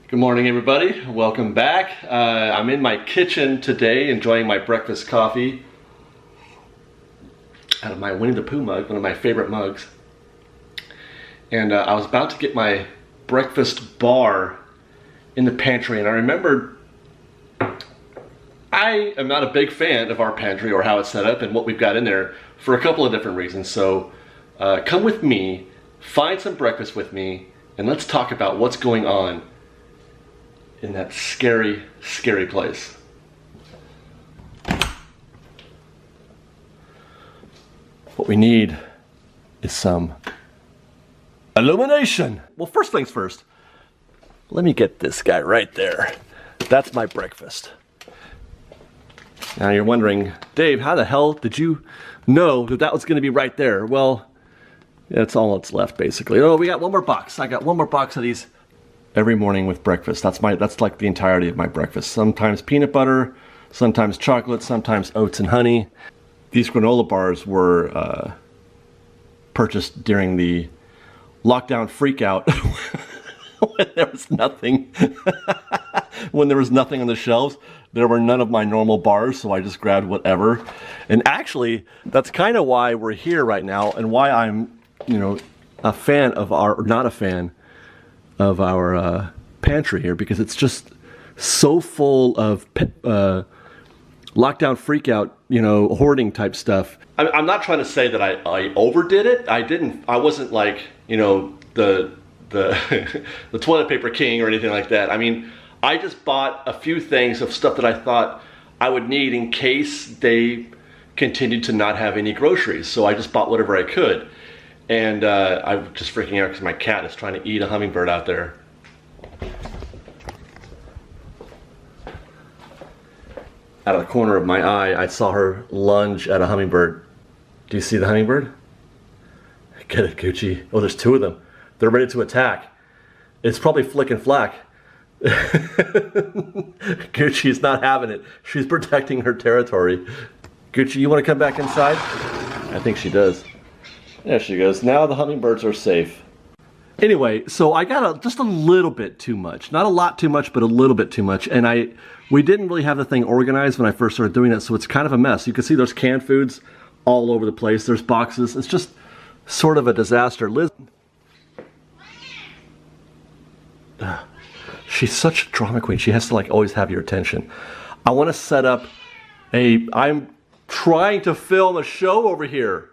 Good morning, everybody. Welcome back. I'm in my kitchen today enjoying my breakfast coffee out of my Winnie the Pooh mug, one of my favorite mugs. And I was about to get my breakfast bar in the pantry, and I remembered I am not a big fan of our pantry or how it's set up and what we've got in there for a couple of different reasons. So come with me, find some breakfast with me, and let's talk about what's going on in that scary, scary place. What we need is some illumination. Well, first things first, let me get this guy right there. That's my breakfast. Now you're wondering, Dave, how the hell did you know that that was going to be right there? Well, that's all that's left, basically. Oh, we got one more box. I got one more box of these every morning with breakfast. That's like the entirety of my breakfast. Sometimes peanut butter, sometimes chocolate, sometimes oats and honey. These granola bars were purchased during the lockdown freakout when there was nothing. When there was nothing on the shelves, there were none of my normal bars, so I just grabbed whatever. And actually, that's kind of why we're here right now, and why I'm, a fan of not a fan of our pantry here, because it's just so full of lockdown freakout, hoarding type stuff. I'm not trying to say that I overdid it. I wasn't like, the the toilet paper king or anything like that. I mean, I just bought a few things of stuff that I thought I would need in case they continued to not have any groceries. So I just bought whatever I could. And I'm just freaking out because my cat is trying to eat a hummingbird out there. Out of the corner of my eye, I saw her lunge at a hummingbird. Do you see the hummingbird? Get it, Gucci. Oh, there's two of them. They're ready to attack. It's probably Flick and Flack. Gucci's not having it. She's protecting her territory. Gucci, you want to come back inside? I think she does. There she goes. Now the hummingbirds are safe. Anyway, so I got just a little bit too much. Not a lot too much, but a little bit too much. And we didn't really have the thing organized when I first started doing it, so it's kind of a mess. You can see there's canned foods all over the place. There's boxes. It's just sort of a disaster. Liz, she's such a drama queen. She has to always have your attention. I want to set up I'm trying to film a show over here.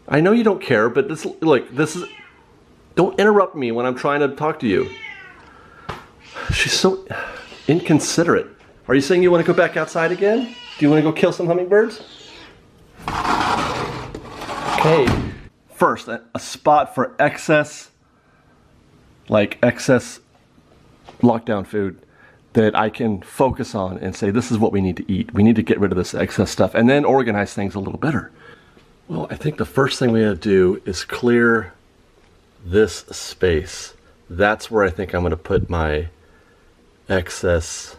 I know you don't care, but this is, don't interrupt me when I'm trying to talk to you. She's so inconsiderate. Are you saying you want to go back outside again? Do you want to go kill some hummingbirds? Okay. First, a spot for excess lockdown food that I can focus on and say, this is what we need to eat. We need to get rid of this excess stuff and then organize things a little better. Well, I think the first thing we have to do is clear this space. That's where I think I'm going to put my excess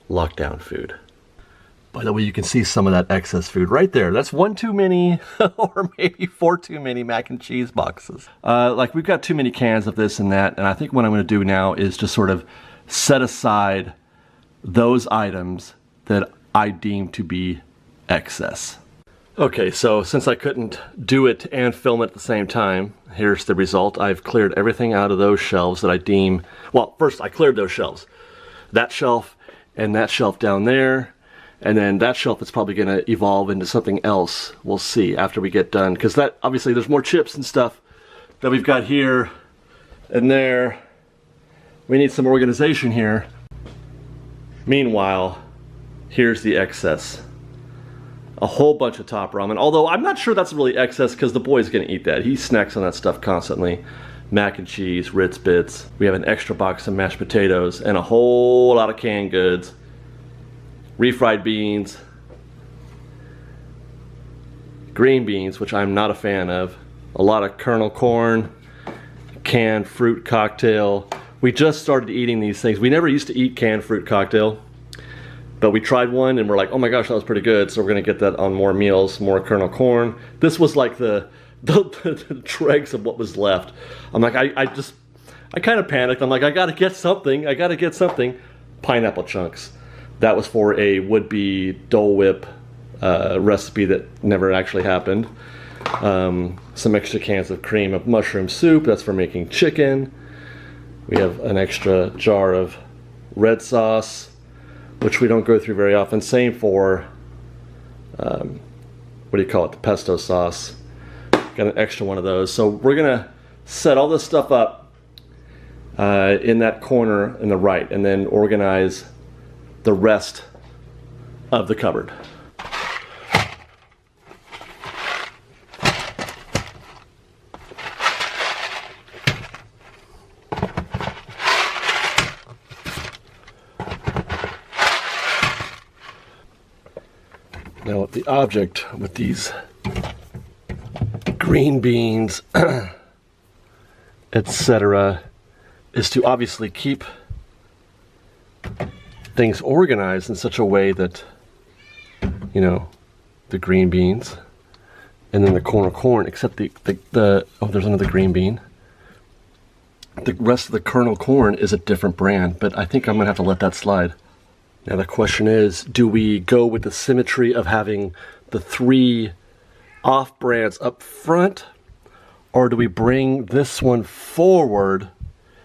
lockdown food. By the way, you can see some of that excess food right there. That's one too many, or maybe 4 too many mac and cheese boxes. We've got too many cans of this and that, and I think what I'm going to do now is just sort of set aside those items that I deem to be excess. Okay, so since I couldn't do it and film it at the same time, here's the result. I've cleared everything out of those shelves that I deem, well, first I cleared those shelves. That shelf and that shelf down there, and then that shelf is probably going to evolve into something else. We'll see after we get done, because that, obviously there's more chips and stuff that we've got here and there. We need some organization here. Meanwhile, here's the excess. A whole bunch of top ramen, although I'm not sure that's really excess because the boy's gonna eat that. He snacks on that stuff constantly. Mac and cheese, Ritz Bits. We have an extra box of mashed potatoes and a whole lot of canned goods. Refried beans. Green beans, which I'm not a fan of. A lot of kernel corn. Canned fruit cocktail. We just started eating these things. We never used to eat canned fruit cocktail. But we tried one and we're like, oh my gosh, that was pretty good. So we're gonna get that on more meals, more kernel corn. This was like the dregs of what was left. I'm like, I kind of panicked. I'm like, I gotta get something. I gotta get something. Pineapple chunks. That was for a would-be Dole Whip recipe that never actually happened. Some extra cans of cream of mushroom soup. That's for making chicken. We have an extra jar of red sauce, which we don't go through very often. Same for, what do you call it, the pesto sauce. Got an extra one of those. So we're gonna set all this stuff up in that corner in the right, and then organize the rest of the cupboard. Now, the object with these green beans, etc., is to obviously keep things organized in such a way that, you know, the green beans and then the corn, except the oh, there's another green bean. The rest of the kernel corn is a different brand, but I think I'm gonna have to let that slide. Now the question is, do we go with the symmetry of having the 3 off brands up front, or do we bring this one forward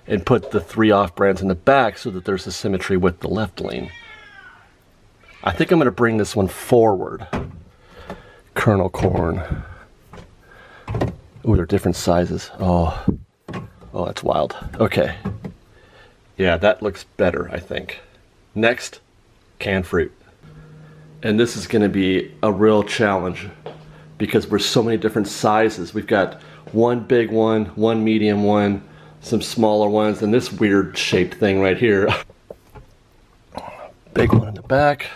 and put the 3 off brands in the back so that there's a symmetry with the left lane? I think I'm going to bring this one forward. Kernel corn. Oh, they're different sizes. Oh, that's wild. Okay. Yeah, that looks better, I think. Next, canned fruit. And this is going to be a real challenge because we're so many different sizes. We've got one big one, one medium one, some smaller ones, and this weird shaped thing right here. Big one in the back.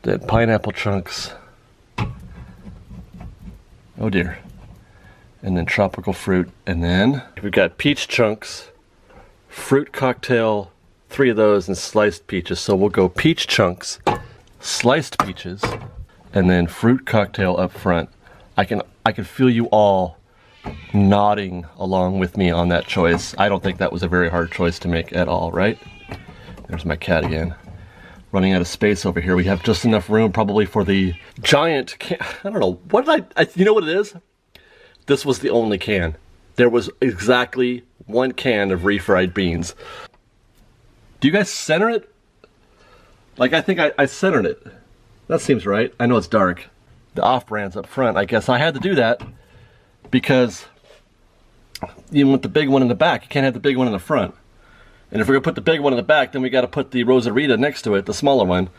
Then pineapple chunks. Oh dear. And then tropical fruit. And then we've got peach chunks, fruit cocktail, 3 of those, and sliced peaches. So we'll go peach chunks, sliced peaches, and then fruit cocktail up front. I can feel you all nodding along with me on that choice. I don't think that was a very hard choice to make at all, right? There's my cat again. Running out of space over here. We have just enough room probably for the giant can. I don't know. What did you know what it is? This was the only can. There was exactly 1 can of refried beans. Do you guys center it? Like, I think I centered it. That seems right. I know it's dark. The off-brands up front. I guess I had to do that because even with the big one in the back, you can't have the big one in the front. And if we're gonna put the big one in the back, then we gotta put the Rosarita next to it, the smaller one,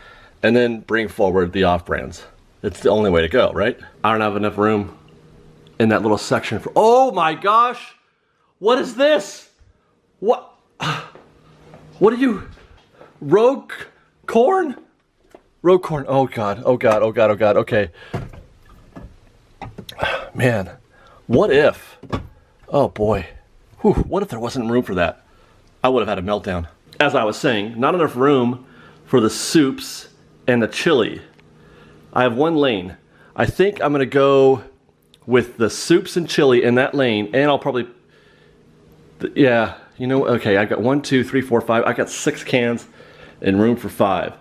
and then bring forward the off-brands. It's the only way to go, right? I don't have enough room in that little section for, oh my gosh! What is this? What are you, rogue corn? Rogue corn, oh God, oh God, oh God, oh God, okay. Man, what if, oh boy, whew, what if there wasn't room for that? I would have had a meltdown. As I was saying, not enough room for the soups and the chili. I have 1 lane. I think I'm gonna go with the soups and chili in that lane, and I'll probably, yeah, you know, okay, I got 1, 2, 3, 4, 5, I got 6 cans and room for 5.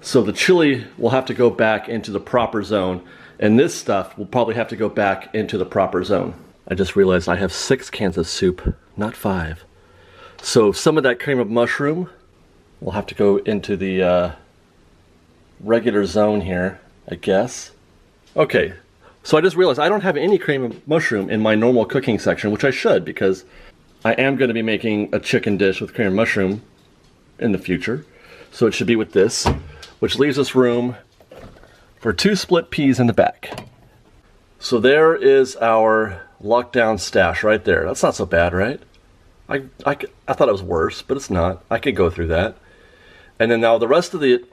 So the chili will have to go back into the proper zone, and this stuff will probably have to go back into the proper zone. I just realized I have 6 cans of soup, not 5. So some of that cream of mushroom will have to go into the regular zone here, I guess. Okay, so I just realized I don't have any cream of mushroom in my normal cooking section, which I should, because I am going to be making a chicken dish with cream of mushroom in the future. So it should be with this, which leaves us room for 2 split peas in the back. So there is our lockdown stash right there. That's not so bad, right? I thought it was worse, but it's not. I could go through that. And then now the rest of the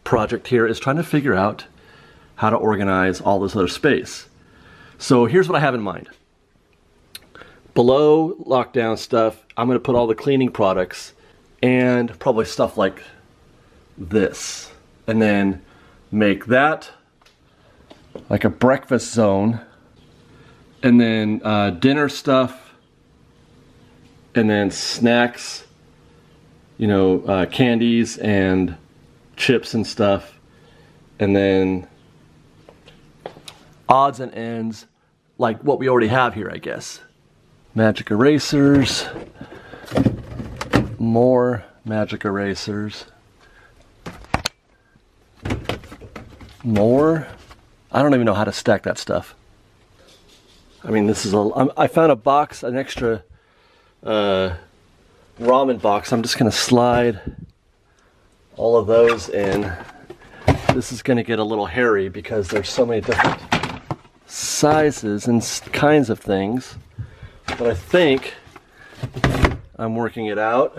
project here is trying to figure out how to organize all this other space. So here's what I have in mind. Below lockdown stuff, I'm going to put all the cleaning products and probably stuff like this. And then make that like a breakfast zone. And then dinner stuff and then snacks, you know, candies and chips and stuff, and then odds and ends like what we already have here, I guess. Magic erasers, more magic erasers, more. I don't even know how to stack that stuff. I mean, this is I found a box, an extra ramen box. I'm just gonna slide all of those in. This is gonna get a little hairy because there's so many different sizes and kinds of things. But I think I'm working it out.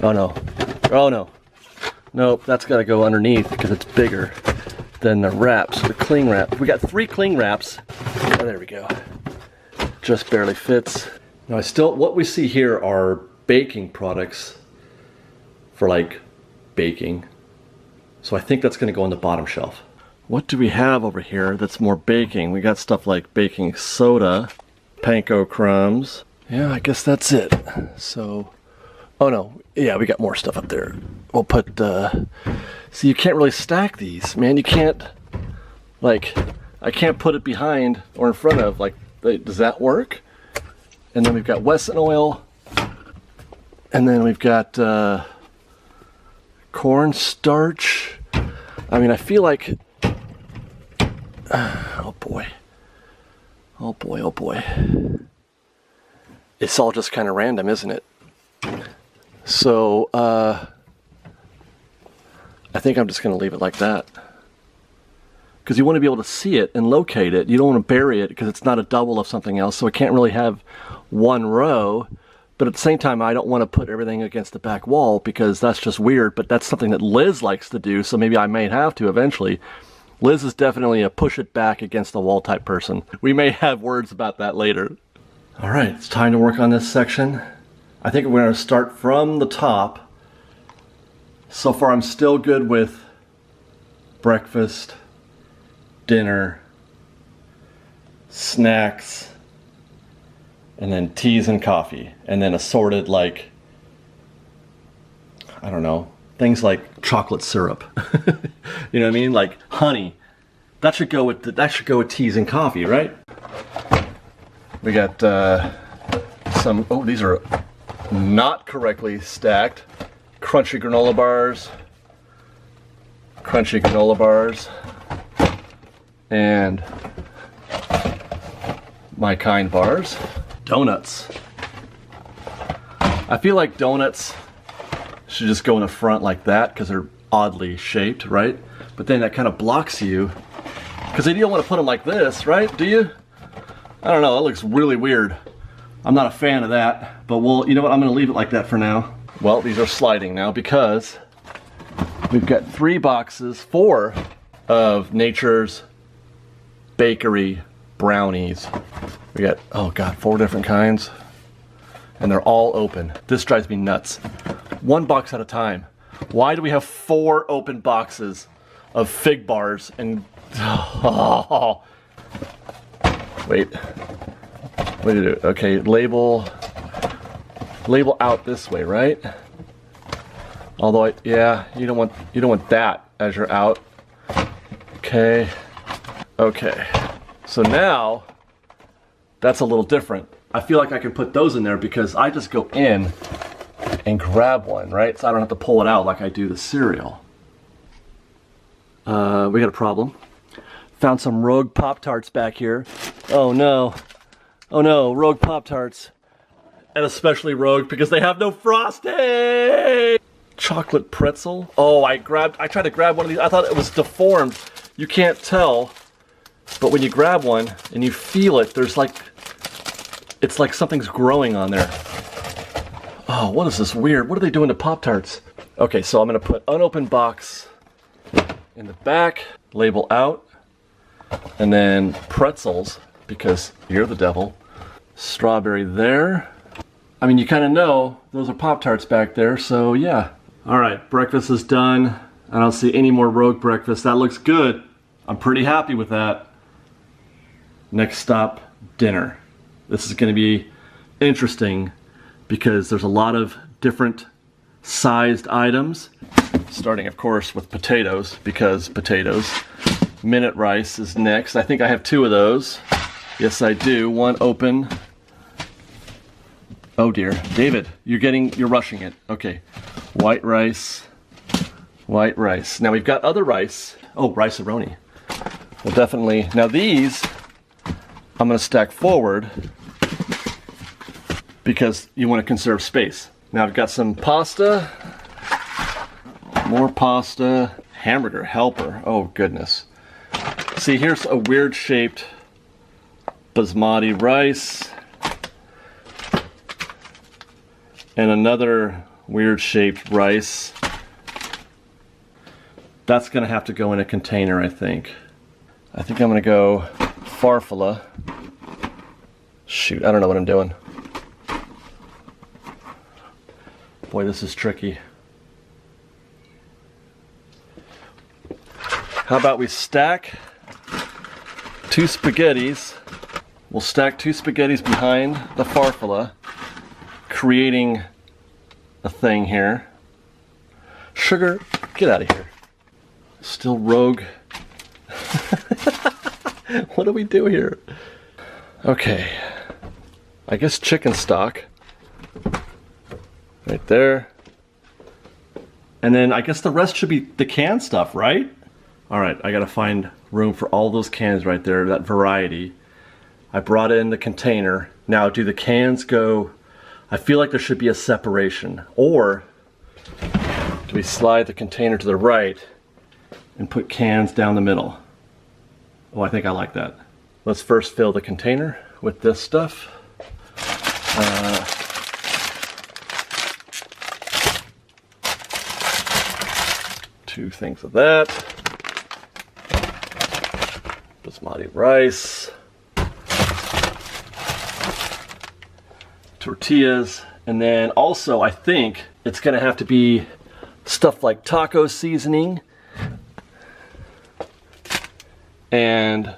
Oh no. Oh no. Nope, that's gotta go underneath because it's bigger than the wraps, the cling wrap. We got 3 cling wraps. Oh, there we go. Just barely fits. Now what we see here are baking products for like baking. So I think that's gonna go on the bottom shelf. What do we have over here that's more baking? We got stuff like baking soda, panko crumbs. Yeah, I guess that's it. So, oh no, yeah, we got more stuff up there. We'll put, see, you can't really stack these, man. You can't, like, I can't put it behind or in front of, like, does that work? And then we've got Wesson oil. And then we've got cornstarch. I mean, I feel like, oh boy. Oh boy, oh boy. It's all just kind of random, isn't it? So, I think I'm just going to leave it like that. Because you want to be able to see it and locate it. You don't want to bury it because it's not a double of something else. So it can't really have one row. But at the same time, I don't want to put everything against the back wall because that's just weird. But that's something that Liz likes to do. So maybe I may have to eventually. Liz is definitely a push it back against the wall type person. We may have words about that later. All right, it's time to work on this section. I think we're going to start from the top. So far, I'm still good with breakfast, dinner, snacks, and then teas and coffee, and then assorted, like, I don't know, things like chocolate syrup. You know what I mean? Like honey. That should go with teas and coffee, right? We got some. Oh, these are not correctly stacked. Crunchy granola bars, and my kind bars. Donuts. I feel like donuts should just go in the front like that because they're oddly shaped, right? But then that kind of blocks you because you don't want to put them like this, right? Do you? I don't know. That looks really weird. I'm not a fan of that, but you know what? I'm going to leave it like that for now. Well, these are sliding now because we've got 4 of Nature's Bakery brownies. We got, oh God, 4 different kinds. And they're all open. This drives me nuts. 1 box at a time. Why do we have 4 open boxes of fig bars and, oh. Wait. What do you do? Okay, label out this way, right? Although, yeah, you don't want that as your out. Okay. So now, that's a little different. I feel like I can put those in there because I just go in and grab one, right? So I don't have to pull it out like I do the cereal. We got a problem. Found some Rogue Pop-Tarts back here. Oh no. Oh no, Rogue Pop-Tarts. And especially Rogue because they have no frosting! Chocolate pretzel. Oh, I tried to grab one of these. I thought it was deformed. You can't tell. But when you grab one and you feel it, there's like, it's like something's growing on there. Oh, what is this weird? What are they doing to Pop-Tarts? Okay, so I'm gonna put unopened box in the back, label out, and then pretzels, because you're the devil. Strawberry there. I mean, you kind of know those are Pop-Tarts back there, so yeah. All right, breakfast is done. I don't see any more Rogue breakfast. That looks good. I'm pretty happy with that. Next stop, dinner. This is gonna be interesting because there's a lot of different sized items. Starting, of course, with potatoes, because potatoes. Minute rice is next. I think I have 2 of those. Yes, I do. One open. Oh dear. David, you're rushing it. Okay. White rice. White rice. Now we've got other rice. Oh, rice-a-roni. Well, definitely. Now these, I'm going to stack forward because you want to conserve space. Now I've got some pasta. More pasta. Hamburger helper. Oh, goodness. See, here's a weird-shaped basmati rice. And another weird-shaped rice. That's going to have to go in a container, I think. I think I'm going to go farfalle. Shoot, I don't know what I'm doing. Boy, this is tricky. How about we stack 2 spaghettis. We'll stack 2 spaghettis behind the farfalle, creating a thing here. Sugar, get out of here. Still rogue. What do we do here? Okay. I guess chicken stock. Right there. And then I guess the rest should be the canned stuff, right? Alright, I gotta find room for all those cans right there, that variety. I brought in the container. Now, do the cans go... I feel like there should be a separation. Or do we slide the container to the right and put cans down the middle? Oh, I think I like that. Let's first fill the container with this stuff. 2 things of that. Basmati rice. Tortillas. And then also, I think it's gonna have to be stuff like taco seasoning and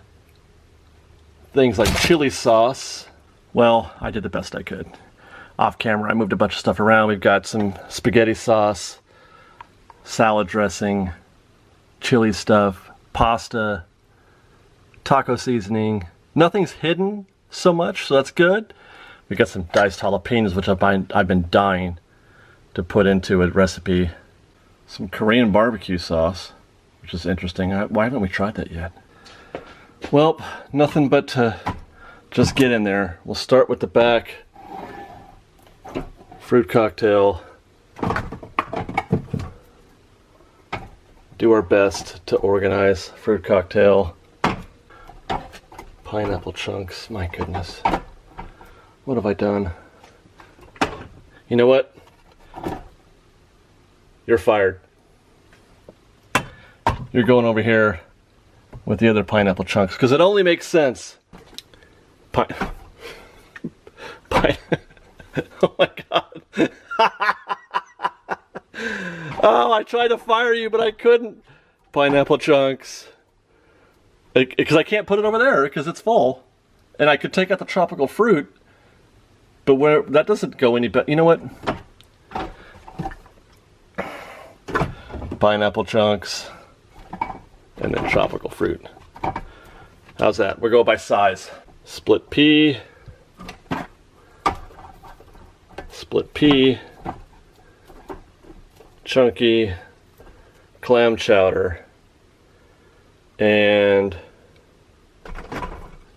things like chili sauce. Well, I did the best I could. Off camera, I moved a bunch of stuff around. We've got some spaghetti sauce, salad dressing, chili stuff, pasta, taco seasoning. Nothing's hidden so much, so that's good. We got some diced jalapenos, which I've been dying to put into a recipe. Some Korean barbecue sauce, which is interesting. Why haven't we tried that yet? Well, nothing but to just get in there. We'll start with the back. Fruit cocktail. Do our best to organize fruit cocktail. Pineapple chunks, my goodness. What have I done? You know what? You're fired. You're going over here with the other pineapple chunks, because it only makes sense. Oh my God. Oh, I tried to fire you, but I couldn't. Pineapple chunks. Because I can't put it over there because it's full. And I could take out the tropical fruit, but where that doesn't go any better. You know what? Pineapple chunks and then tropical fruit. How's that? We'll go by size. Split pea. Split pea. Chunky. Clam chowder. And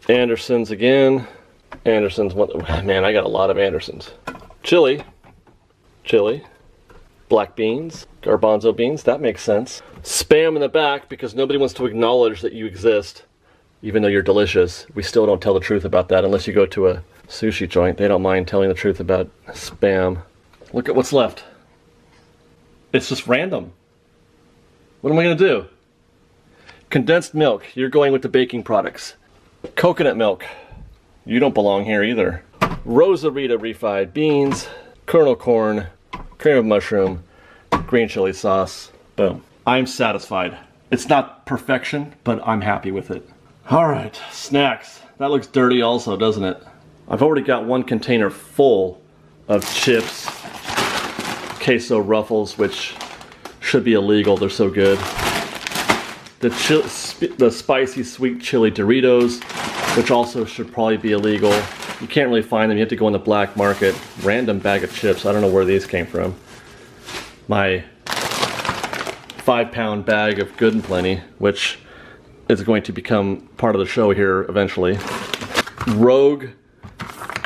Anderson's again. Anderson's one. Man, I got a lot of Anderson's. Chili. Chili. Black beans. Garbanzo beans. That makes sense. Spam in the back because nobody wants to acknowledge that you exist. Even though you're delicious. We still don't tell the truth about that unless you go to a sushi joint. They don't mind telling the truth about spam. Look at what's left. It's just random. What am I going to do? Condensed milk. You're going with the baking products. Coconut milk. You don't belong here either. Rosarita refried beans. Kernel corn. Cream of mushroom. Green chili sauce. Boom. I'm satisfied. It's not perfection, but I'm happy with it. Alright, snacks. That looks dirty also, doesn't it? I've already got one container full of chips, queso ruffles, which should be illegal, they're so good. The spicy sweet chili Doritos, which also should probably be illegal. You can't really find them, you have to go in the black market. Random bag of chips, I don't know where these came from. My 5-pound bag of Good and Plenty, which is going to become part of the show here eventually. Rogue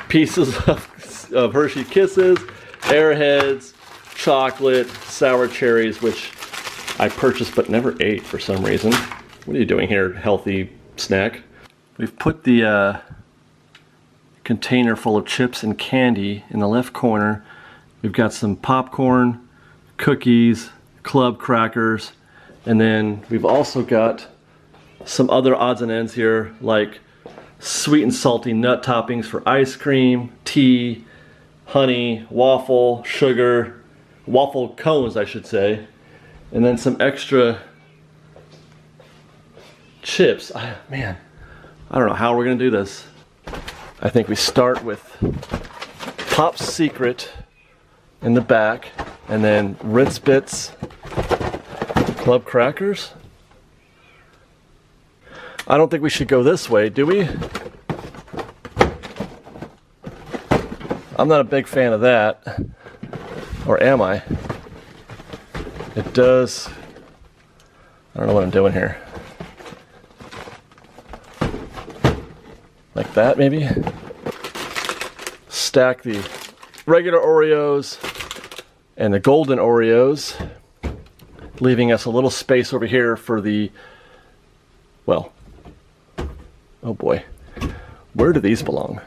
pieces of Hershey Kisses, Airheads, chocolate, sour cherries, which I purchased but never ate for some reason. What are you doing here, healthy snack? We've put the container full of chips and candy in the left corner. We've got some popcorn, cookies, club crackers, and then we've also got some other odds and ends here, like sweet and salty nut toppings for ice cream, tea, honey, waffle, sugar, waffle cones I should say, and then some extra chips. Man, I don't know how we're gonna do this. I think we start with Pop's Secret in the back, and then Ritz Bits, club crackers. I don't think we should go this way, do we? I'm not a big fan of that. Or am I? It does... I don't know what I'm doing here. Like that, maybe? Stack the regular Oreos and the golden Oreos, leaving us a little space over here for the, well, oh boy, where do these belong?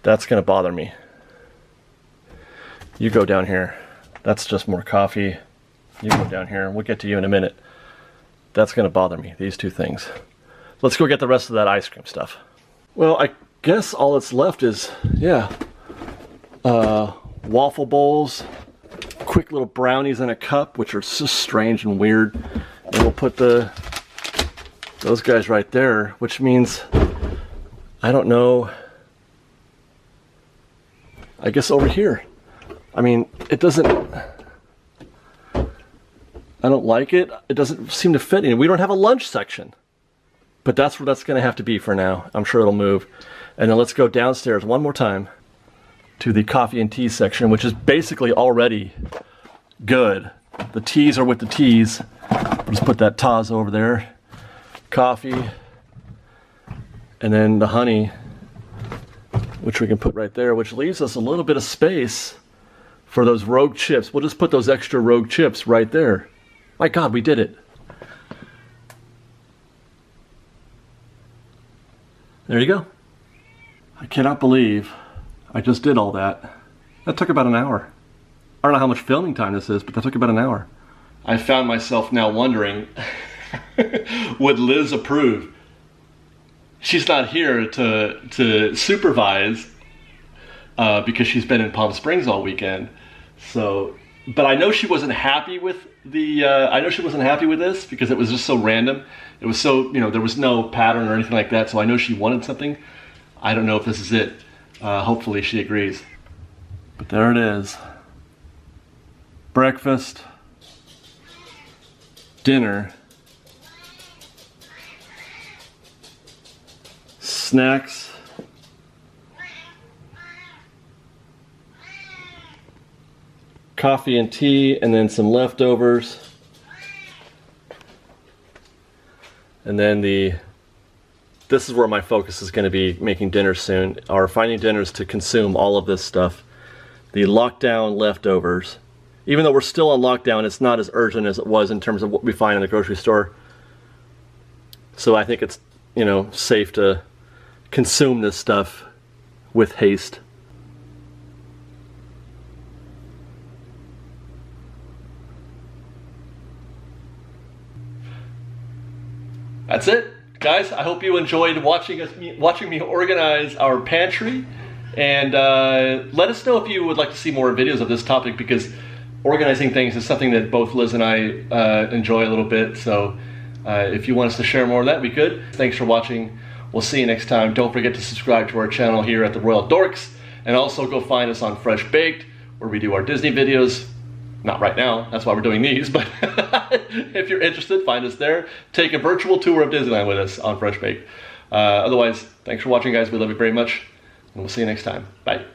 That's gonna bother me. You go down here. That's just more coffee. You go down here, we'll get to you in a minute. That's gonna bother me, these two things. Let's go get the rest of that ice cream stuff. Well, I guess all that's left is, yeah, waffle bowls, quick little brownies in a cup, which are so strange and weird. And we'll put those guys right there, which means, I don't know, I guess over here. I mean, it doesn't, I don't like it. It doesn't seem to fit in. We don't have a lunch section. But that's where that's gonna have to be for now. I'm sure it'll move. And then let's go downstairs one more time to the coffee and tea section, which is basically already good. The teas are with the teas. We'll just put that Taz over there. Coffee. And then the honey, which we can put right there, which leaves us a little bit of space for those Rogue chips. We'll just put those extra Rogue chips right there. My God, we did it. There you go. I cannot believe I just did all that. That took about an hour. I don't know how much filming time this is, but that took about an hour. I found myself now wondering, would Liz approve? She's not here to supervise because she's been in Palm Springs all weekend. So, but I know she wasn't happy with this because it was just so random. It was so, there was no pattern or anything like that. So I know she wanted something. I don't know if this is it. Hopefully she agrees. But there it is. Breakfast, dinner, snacks, coffee and tea, and then some leftovers. And then this is where my focus is going to be, making dinner soon, or finding dinners to consume all of this stuff. The lockdown leftovers. Even though we're still on lockdown, it's not as urgent as it was in terms of what we find in the grocery store. So I think it's, safe to consume this stuff with haste. That's it, guys. I hope you enjoyed watching me organize our pantry, and let us know if you would like to see more videos of this topic, because organizing things is something that both Liz and I enjoy a little bit. So If you want us to share more of that, we could. Thanks for watching. We'll see you next time. Don't forget to subscribe to our channel here at the Royal Dorks, and also go find us on Fresh Baked, where we do our Disney videos. Not right now, that's why we're doing these, but if you're interested, find us there. Take a virtual tour of Disneyland with us on Fresh Baked. Otherwise, thanks for watching, guys. We love you very much, and we'll see you next time. Bye.